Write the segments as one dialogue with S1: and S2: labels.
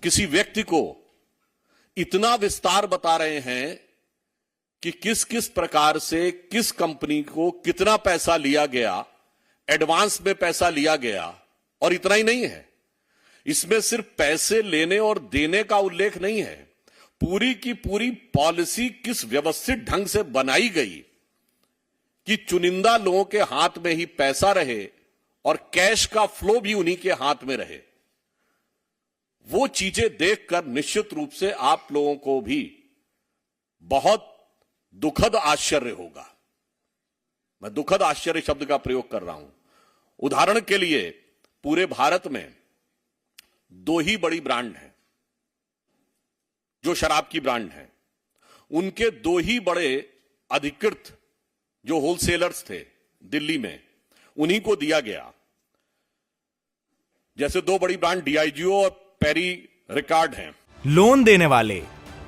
S1: किसी व्यक्ति को इतना विस्तार बता रहे हैं कि किस किस प्रकार से किस कंपनी को कितना पैसा लिया गया, एडवांस में पैसा लिया गया। और इतना ही नहीं है, इसमें सिर्फ पैसे लेने और देने का उल्लेख नहीं है, पूरी की पूरी पॉलिसी किस व्यवस्थित ढंग से बनाई गई कि चुनिंदा लोगों के हाथ में ही पैसा रहे और कैश का फ्लो भी उन्हीं के हाथ में रहे। वो चीजें देखकर निश्चित रूप से आप लोगों को भी बहुत दुखद आश्चर्य होगा। मैं दुखद आश्चर्य शब्द का प्रयोग कर रहा हूं। उदाहरण के लिए पूरे भारत में 2 ही बड़ी ब्रांड हैं जो शराब की ब्रांड हैं। उनके 2 ही बड़े अधिकृत जो होलसेलर्स थे दिल्ली में, उन्हीं को दिया गया। जैसे 2 बड़ी ब्रांड डीआईजीओ और पेरी रिकार्ड हैं।
S2: लोन देने वाले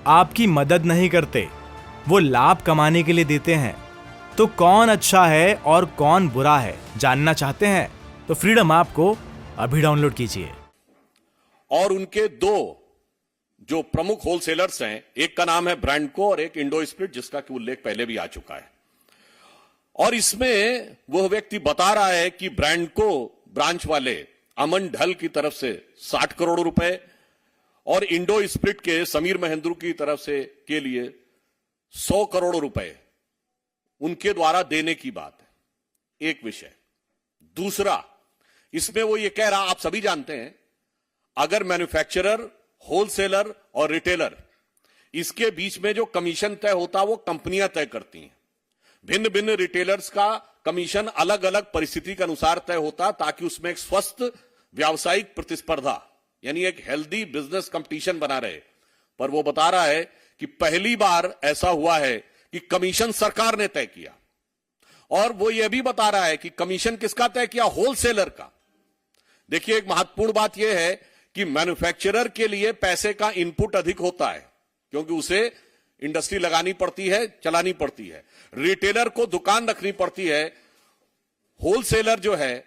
S2: आपकी मदद नहीं करते, वो लाभ कमाने के लिए देते हैं। तो कौन अच्छा है और कौन बुरा है जानना चाहते हैं तो फ्रीडम ऐप को अभी डाउनलोड कीजिए।
S1: और उनके 2 जो प्रमुख होलसेलर्स हैं, एक का नाम है ब्रांडको और एक इंडो स्पिरिट, जिसका कि उल्लेख पहले भी आ चुका है। और इसमें वह व्यक्ति बता रहा है कि ब्रांडको ब्रांच वाले अमन ढल की तरफ से 60 करोड़ रुपए और इंडो स्पिरिट के समीर महेंद्रू की तरफ से के लिए 100 करोड़ रुपए उनके द्वारा देने की बात है, एक विषय। दूसरा, इसमें वो ये कह रहा, आप सभी जानते हैं, अगर मैन्युफैक्चरर, होलसेलर और रिटेलर, इसके बीच में जो कमीशन तय होता है वो कंपनियां तय करती हैं। भिन्न भिन्न रिटेलर्स का कमीशन अलग अलग परिस्थिति के अनुसार तय होता, ताकि उसमें एक स्वस्थ व्यावसायिक प्रतिस्पर्धा यानी एक हेल्दी बिजनेस कंपटीशन बना रहे। पर वो बता रहा है कि पहली बार ऐसा हुआ है कि कमीशन सरकार ने तय किया। और वो ये भी बता रहा है कि कमीशन किसका तय किया? होलसेलर का। देखिए, एक महत्वपूर्ण बात यह है कि मैन्युफैक्चरर के लिए पैसे का इनपुट अधिक होता है, क्योंकि उसे इंडस्ट्री लगानी पड़ती है, चलानी पड़ती है। रिटेलर को दुकान रखनी पड़ती है। होलसेलर जो है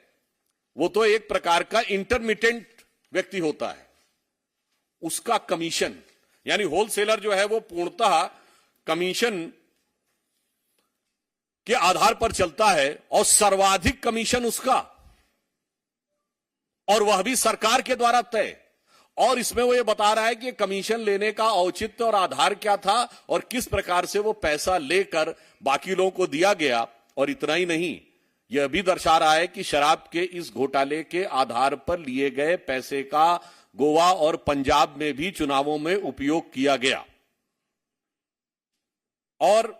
S1: वो तो एक प्रकार का इंटरमीडिएट व्यक्ति होता है, उसका कमीशन, यानी होलसेलर जो है वो पूर्णतः कमीशन के आधार पर चलता है और सर्वाधिक कमीशन उसका, और वह भी सरकार के द्वारा तय। और इसमें वो ये बता रहा है कि कमीशन लेने का औचित्य और आधार क्या था और किस प्रकार से वो पैसा लेकर बाकी लोगों को दिया गया। और इतना ही नहीं, यह भी दर्शा रहा है कि शराब के इस घोटाले के आधार पर लिए गए पैसे का गोवा और पंजाब में भी चुनावों में उपयोग किया गया। और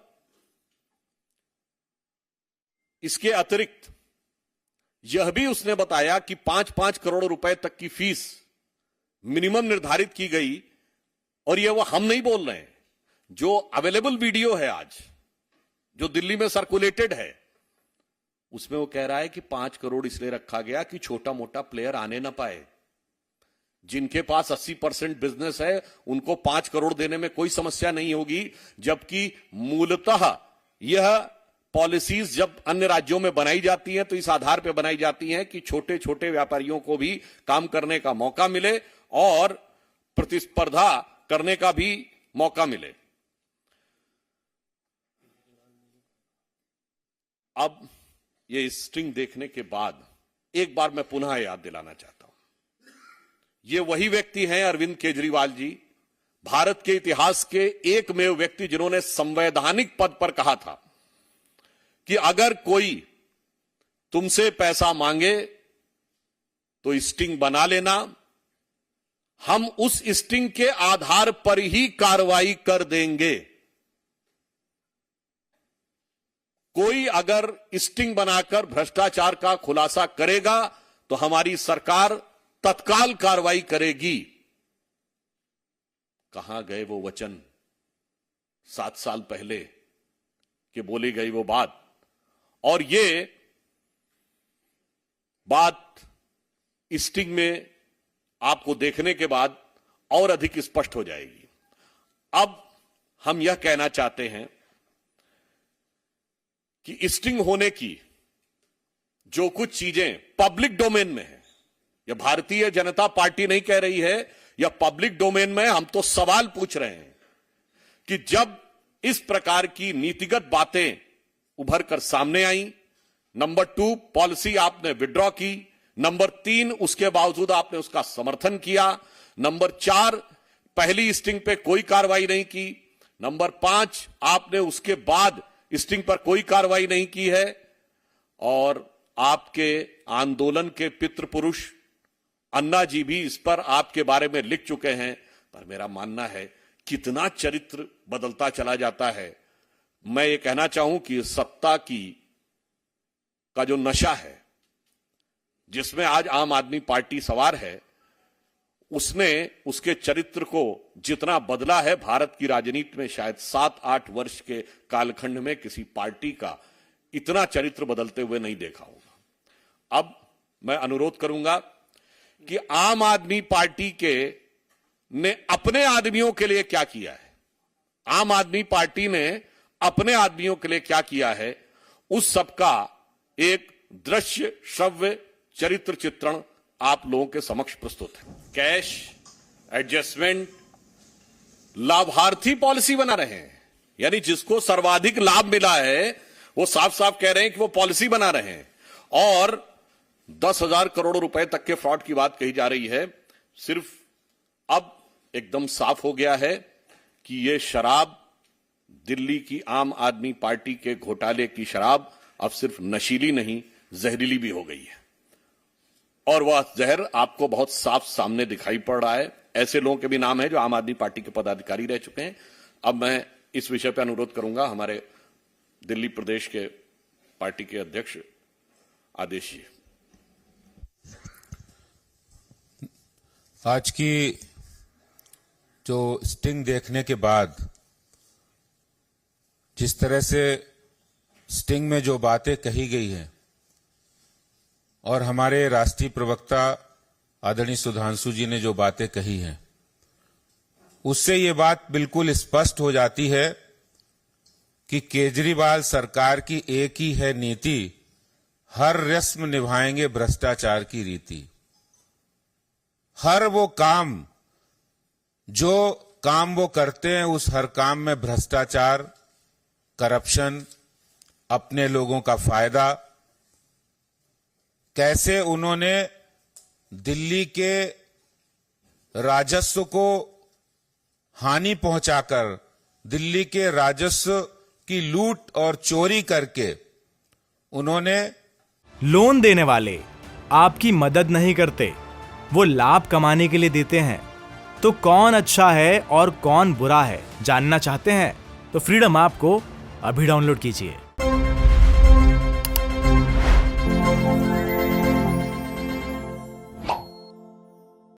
S1: इसके अतिरिक्त यह भी उसने बताया कि 5-5 करोड़ रुपए तक की फीस मिनिमम निर्धारित की गई। और यह वो हम नहीं बोल रहे हैं, जो अवेलेबल वीडियो है आज, जो दिल्ली में सर्कुलेटेड है, उसमें वो कह रहा है कि 5 करोड़ इसलिए रखा गया कि छोटा मोटा प्लेयर आने ना पाए। जिनके पास 80% बिजनेस है उनको 5 करोड़ देने में कोई समस्या नहीं होगी, जबकि मूलतः यह पॉलिसीज जब अन्य राज्यों में बनाई जाती हैं तो इस आधार पर बनाई जाती हैं कि छोटे छोटे व्यापारियों को भी काम करने का मौका मिले और प्रतिस्पर्धा करने का भी मौका मिले। अब ये स्ट्रिंग देखने के बाद एक बार मैं पुनः याद दिलाना चाहता हूं, ये वही व्यक्ति हैं अरविंद केजरीवाल जी, भारत के इतिहास के एकमेव व्यक्ति जिन्होंने संवैधानिक पद पर कहा था कि अगर कोई तुमसे पैसा मांगे तो स्टिंग बना लेना, हम उस स्टिंग के आधार पर ही कार्रवाई कर देंगे। कोई अगर स्टिंग बनाकर भ्रष्टाचार का खुलासा करेगा तो हमारी सरकार तत्काल कार्रवाई करेगी। कहां गए वो वचन 7 साल पहले कि बोली गई वो बात? और ये बात स्टिंग में आपको देखने के बाद और अधिक स्पष्ट हो जाएगी। अब हम यह कहना चाहते हैं कि स्टिंग होने की जो कुछ चीजें पब्लिक डोमेन में है, यह भारतीय जनता पार्टी नहीं कह रही है, या पब्लिक डोमेन में हम तो सवाल पूछ रहे हैं कि जब इस प्रकार की नीतिगत बातें उभर कर सामने आई, नंबर 2 पॉलिसी आपने विड्रॉ की, नंबर 3 उसके बावजूद आपने उसका समर्थन किया, नंबर 4 पहली स्टिंग पे कोई कार्रवाई नहीं की, नंबर 5 आपने उसके बाद स्टिंग पर कोई कार्रवाई नहीं की है, और आपके आंदोलन के पितृ पुरुष अन्ना जी भी इस पर आपके बारे में लिख चुके हैं। पर मेरा मानना है कितना चरित्र बदलता चला जाता है। मैं ये कहना चाहूं कि सत्ता का जो नशा है जिसमें आज आम आदमी पार्टी सवार है, उसने उसके चरित्र को जितना बदला है, भारत की राजनीति में शायद 7-8 वर्ष के कालखंड में किसी पार्टी का इतना चरित्र बदलते हुए नहीं देखा होगा। अब मैं अनुरोध करूंगा कि आम आदमी पार्टी ने अपने आदमियों के लिए क्या किया है, आम आदमी पार्टी ने अपने आदमियों के लिए क्या किया है, उस सबका एक दृश्य श्रव्य चरित्र चित्रण आप लोगों के समक्ष प्रस्तुत है। कैश एडजस्टमेंट लाभार्थी पॉलिसी बना रहे हैं, यानी जिसको सर्वाधिक लाभ मिला है वो साफ साफ कह रहे हैं कि वो पॉलिसी बना रहे हैं, और 10,000 करोड़ रुपए तक के फ्रॉड की बात कही जा रही है। सिर्फ अब एकदम साफ हो गया है कि ये शराब, दिल्ली की आम आदमी पार्टी के घोटाले की शराब अब सिर्फ नशीली नहीं, जहरीली भी हो गई है, और वह जहर आपको बहुत साफ सामने दिखाई पड़ रहा है। ऐसे लोगों के भी नाम है जो आम आदमी पार्टी के पदाधिकारी रह चुके हैं। अब मैं इस विषय पर अनुरोध करूंगा हमारे दिल्ली प्रदेश के पार्टी के अध्यक्ष आदेश जी।
S3: आज की जो स्टिंग देखने के बाद जिस तरह से स्टिंग में जो बातें कही गई हैं, और हमारे राष्ट्रीय प्रवक्ता आदरणीय सुधांशु जी ने जो बातें कही हैं, उससे ये बात बिल्कुल स्पष्ट हो जाती है कि केजरीवाल सरकार की एक ही है नीति, हर रस्म निभाएंगे भ्रष्टाचार की रीति। हर वो काम जो काम वो करते हैं, उस हर काम में भ्रष्टाचार, करप्शन, अपने लोगों का फायदा। कैसे उन्होंने दिल्ली के राजस्व को हानि पहुंचाकर, दिल्ली के राजस्व की लूट और चोरी करके उन्होंने
S2: लोन देने वाले आपकी मदद नहीं करते, वो लाभ कमाने के लिए देते हैं। तो कौन अच्छा है और कौन बुरा है जानना चाहते हैं तो फ्रीडम ऐप को अभी डाउनलोड कीजिए।